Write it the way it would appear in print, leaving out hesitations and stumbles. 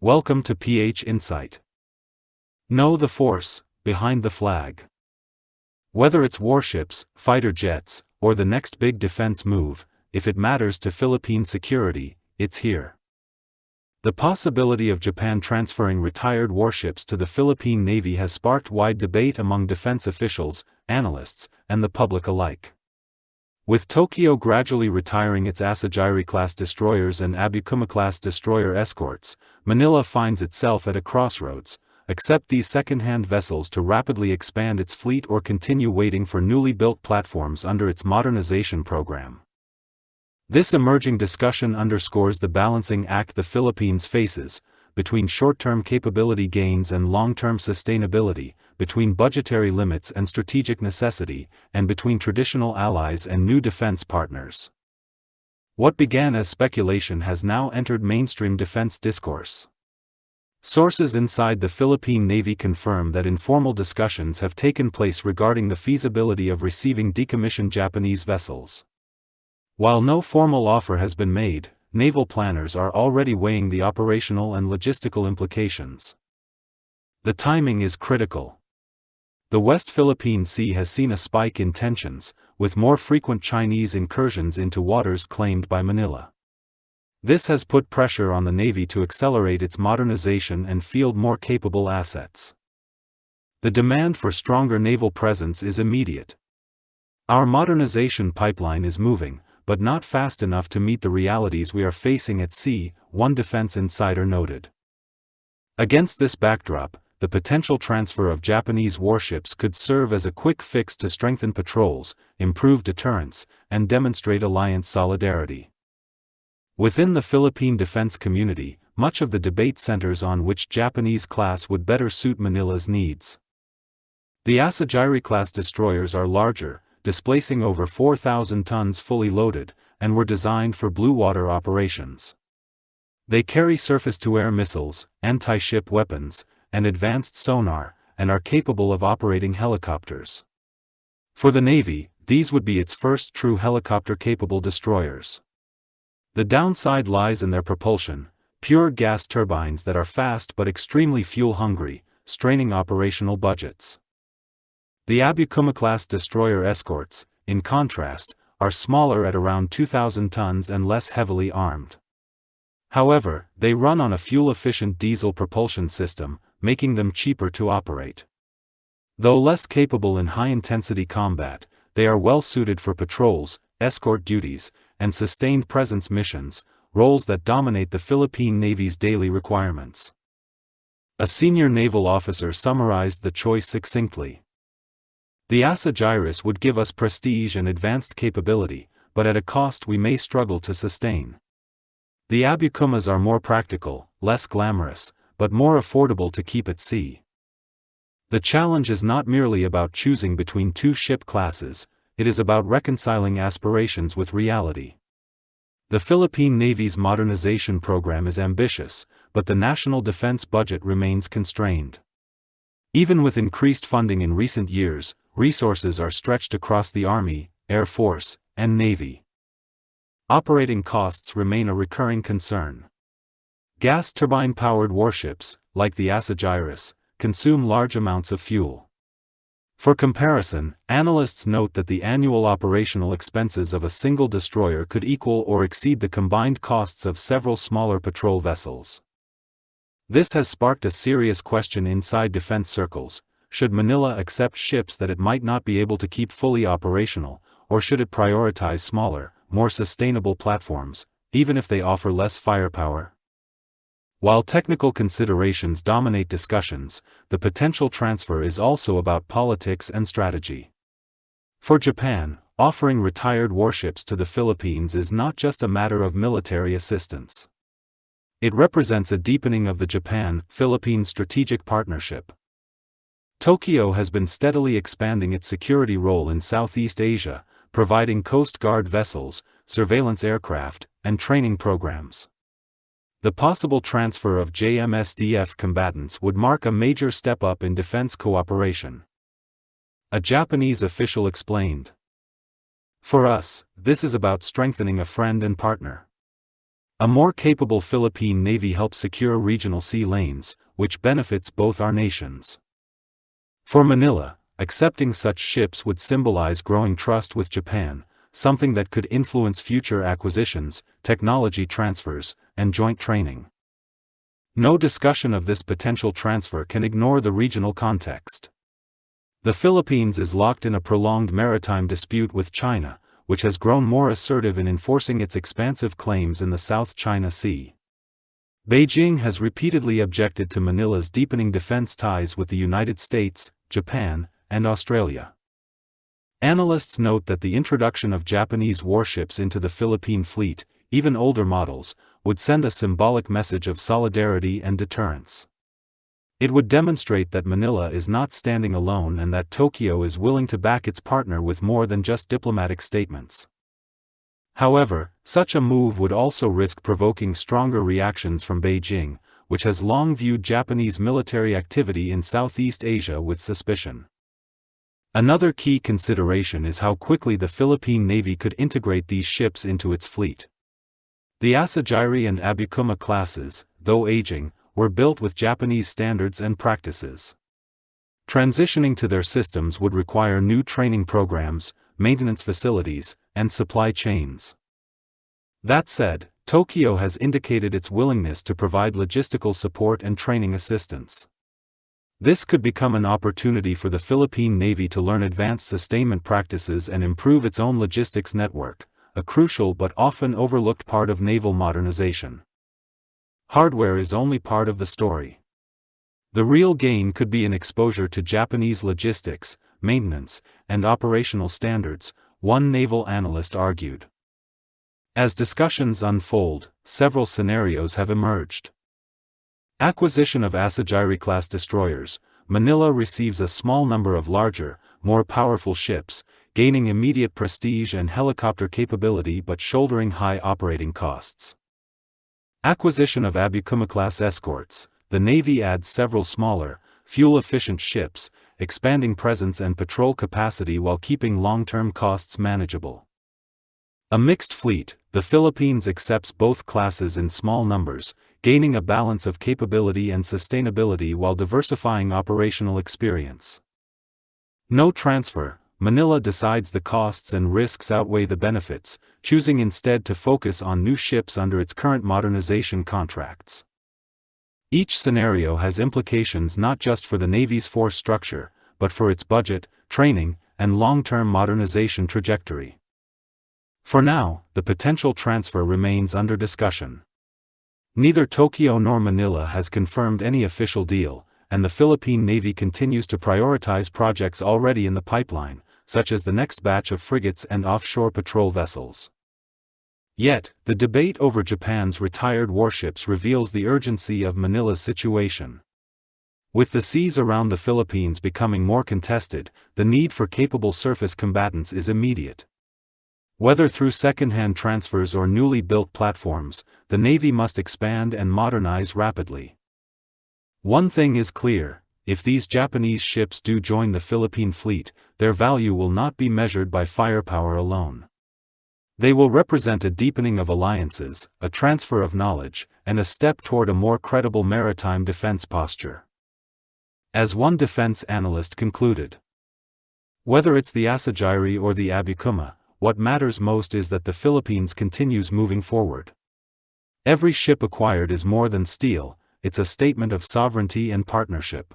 Welcome to PH Insight. Know the force behind the flag. Whether it's warships, fighter jets, or the next big defense move, if it matters to Philippine security, it's here. The possibility of Japan transferring retired warships to the Philippine Navy has sparked wide debate among defense officials, analysts, and the public alike. With Tokyo gradually retiring its Asagiri-class destroyers and Abukuma-class destroyer escorts, Manila finds itself at a crossroads: accept these second-hand vessels to rapidly expand its fleet or continue waiting for newly built platforms under its modernization program. This emerging discussion underscores the balancing act the Philippines faces, between short-term capability gains and long-term sustainability, between budgetary limits and strategic necessity, and between traditional allies and new defense partners. What began as speculation has now entered mainstream defense discourse. Sources inside the Philippine Navy confirm that informal discussions have taken place regarding the feasibility of receiving decommissioned Japanese vessels. While no formal offer has been made, naval planners are already weighing the operational and logistical implications. The timing is critical. The West Philippine Sea has seen a spike in tensions, with more frequent Chinese incursions into waters claimed by Manila. This has put pressure on the Navy to accelerate its modernization and field more capable assets. The demand for stronger naval presence is immediate. Our modernization pipeline is moving, but not fast enough to meet the realities we are facing at sea, one defense insider noted. Against this backdrop, the potential transfer of Japanese warships could serve as a quick fix to strengthen patrols, improve deterrence, and demonstrate alliance solidarity. Within the Philippine defense community, much of the debate centers on which Japanese class would better suit Manila's needs. The Asagiri-class destroyers are larger, displacing over 4,000 tons fully loaded, and were designed for blue water operations. They carry surface-to-air missiles, anti-ship weapons, and advanced sonar, and are capable of operating helicopters. For the Navy, these would be its first true helicopter-capable destroyers. The downside lies in their propulsion, pure gas turbines that are fast but extremely fuel-hungry, straining operational budgets. The Abukuma-class destroyer escorts, in contrast, are smaller at around 2,000 tons and less heavily armed. However, they run on a fuel-efficient diesel propulsion system, making them cheaper to operate. Though less capable in high-intensity combat, they are well suited for patrols, escort duties, and sustained presence missions, roles that dominate the Philippine Navy's daily requirements. A senior naval officer summarized the choice succinctly. The Asagiri would give us prestige and advanced capability, but at a cost we may struggle to sustain. The Abukumas are more practical, less glamorous, but more affordable to keep at sea. The challenge is not merely about choosing between two ship classes, it is about reconciling aspirations with reality. The Philippine Navy's modernization program is ambitious, but the national defense budget remains constrained. Even with increased funding in recent years, resources are stretched across the Army, Air Force, and Navy. Operating costs remain a recurring concern. Gas turbine-powered warships, like the Asagiri, consume large amounts of fuel. For comparison, analysts note that the annual operational expenses of a single destroyer could equal or exceed the combined costs of several smaller patrol vessels. This has sparked a serious question inside defense circles: should Manila accept ships that it might not be able to keep fully operational, or should it prioritize smaller, more sustainable platforms, even if they offer less firepower? While technical considerations dominate discussions, the potential transfer is also about politics and strategy. For Japan, offering retired warships to the Philippines is not just a matter of military assistance. It represents a deepening of the Japan-Philippines strategic partnership. Tokyo has been steadily expanding its security role in Southeast Asia, providing Coast Guard vessels, surveillance aircraft, and training programs. The possible transfer of JMSDF combatants would mark a major step up in defense cooperation. A Japanese official explained. For us, this is about strengthening a friend and partner. A more capable Philippine Navy helps secure regional sea lanes, which benefits both our nations. For Manila, accepting such ships would symbolize growing trust with Japan, something that could influence future acquisitions, technology transfers, and joint training. No discussion of this potential transfer can ignore the regional context. The Philippines is locked in a prolonged maritime dispute with China, which has grown more assertive in enforcing its expansive claims in the South China Sea. Beijing has repeatedly objected to Manila's deepening defense ties with the United States, Japan, and Australia. Analysts note that the introduction of Japanese warships into the Philippine fleet, even older models, would send a symbolic message of solidarity and deterrence. It would demonstrate that Manila is not standing alone and that Tokyo is willing to back its partner with more than just diplomatic statements. However, such a move would also risk provoking stronger reactions from Beijing, which has long viewed Japanese military activity in Southeast Asia with suspicion. Another key consideration is how quickly the Philippine Navy could integrate these ships into its fleet. The Asagiri and Abukuma classes, though aging, were built with Japanese standards and practices. Transitioning to their systems would require new training programs, maintenance facilities, and supply chains. That said, Tokyo has indicated its willingness to provide logistical support and training assistance. This could become an opportunity for the Philippine Navy to learn advanced sustainment practices and improve its own logistics network, a crucial but often overlooked part of naval modernization. Hardware is only part of the story. The real gain could be in exposure to Japanese logistics, maintenance, and operational standards, one naval analyst argued. As discussions unfold, several scenarios have emerged. Acquisition of Asagiri-class destroyers. Manila receives a small number of larger, more powerful ships, gaining immediate prestige and helicopter capability but shouldering high operating costs. Acquisition of Abukuma-class escorts. The Navy adds several smaller, fuel-efficient ships, expanding presence and patrol capacity while keeping long-term costs manageable. A mixed fleet. The Philippines accepts both classes in small numbers, gaining a balance of capability and sustainability while diversifying operational experience. No transfer. Manila decides the costs and risks outweigh the benefits, choosing instead to focus on new ships under its current modernization contracts. Each scenario has implications not just for the Navy's force structure, but for its budget, training, and long-term modernization trajectory. For now, the potential transfer remains under discussion. Neither Tokyo nor Manila has confirmed any official deal, and the Philippine Navy continues to prioritize projects already in the pipeline, such as the next batch of frigates and offshore patrol vessels. Yet, the debate over Japan's retired warships reveals the urgency of Manila's situation. With the seas around the Philippines becoming more contested, the need for capable surface combatants is immediate. Whether through secondhand transfers or newly built platforms, the Navy must expand and modernize rapidly. One thing is clear: if these Japanese ships do join the Philippine fleet, their value will not be measured by firepower alone. They will represent a deepening of alliances, a transfer of knowledge, and a step toward a more credible maritime defense posture. As one defense analyst concluded, whether it's the Asagiri or the Abukuma, what matters most is that the Philippines continues moving forward. Every ship acquired is more than steel, it's a statement of sovereignty and partnership.